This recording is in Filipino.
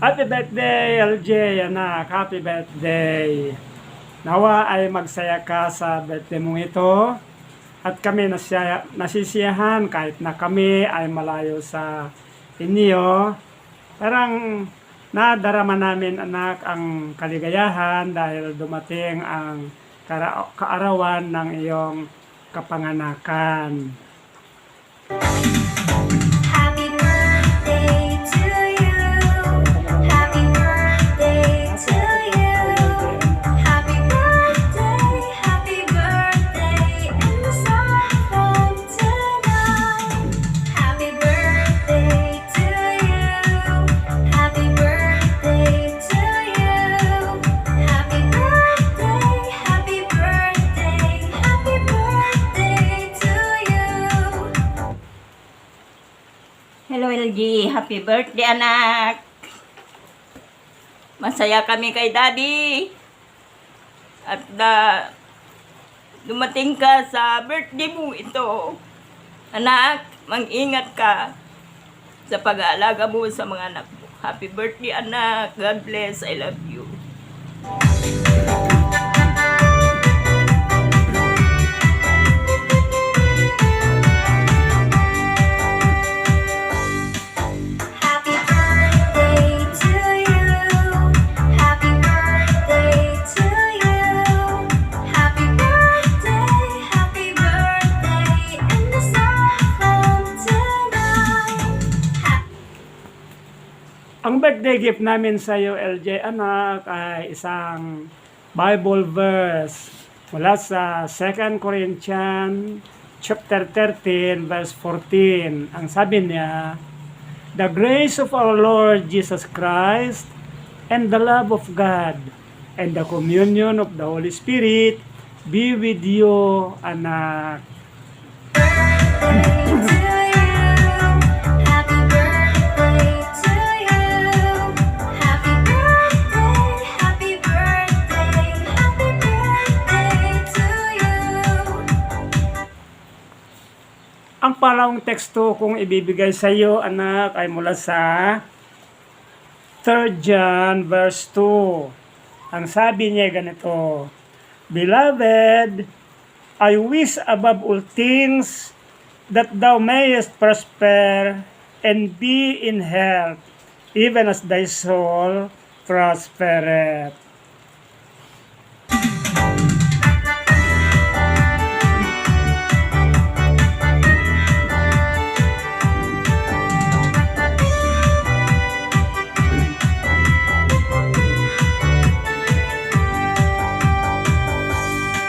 Happy birthday, LJ, anak. Happy birthday. Nawa ay magsaya ka sa birthday mong ito. At kami nasisiyahan kahit na kami ay malayo sa inyo. Parang nadarama namin, anak, ang kaligayahan dahil dumating ang kaarawan ng iyong kapanganakan. Happy birthday to you. Happy birthday to you. Happy birthday in the sun tonight. Happy birthday to you. Happy birthday to you. Happy birthday, happy birthday, happy birthday to you. Hello LG, happy birthday anak. Masaya kami kay Daddy. At dumating ka sa birthday mo ito. Anak, mag-ingat ka sa pag-aalaga mo sa mga anak mo. Happy birthday anak. God bless. I love you. Happy birthday to you. Happy birthday to you. Happy birthday in the sun tonight. Ang birthday gift namin sa iyo, LJ, anak, ay isang Bible verse mula sa 2 Corinthians chapter 13 verse 14. Ang sabi niya, "The grace of our Lord Jesus Christ and the love of God and the communion of the Holy Spirit be with you," anak. Birthday to you. Happy birthday to you. Happy birthday, happy birthday, happy birthday to you. Ang palawang teksto kong ibibigay sa iyo, anak, ay mula sa 3 John verse 2. Ang sabi niya ganito, "Beloved, I wish above all things that thou mayest prosper and be in health, even as thy soul prospereth."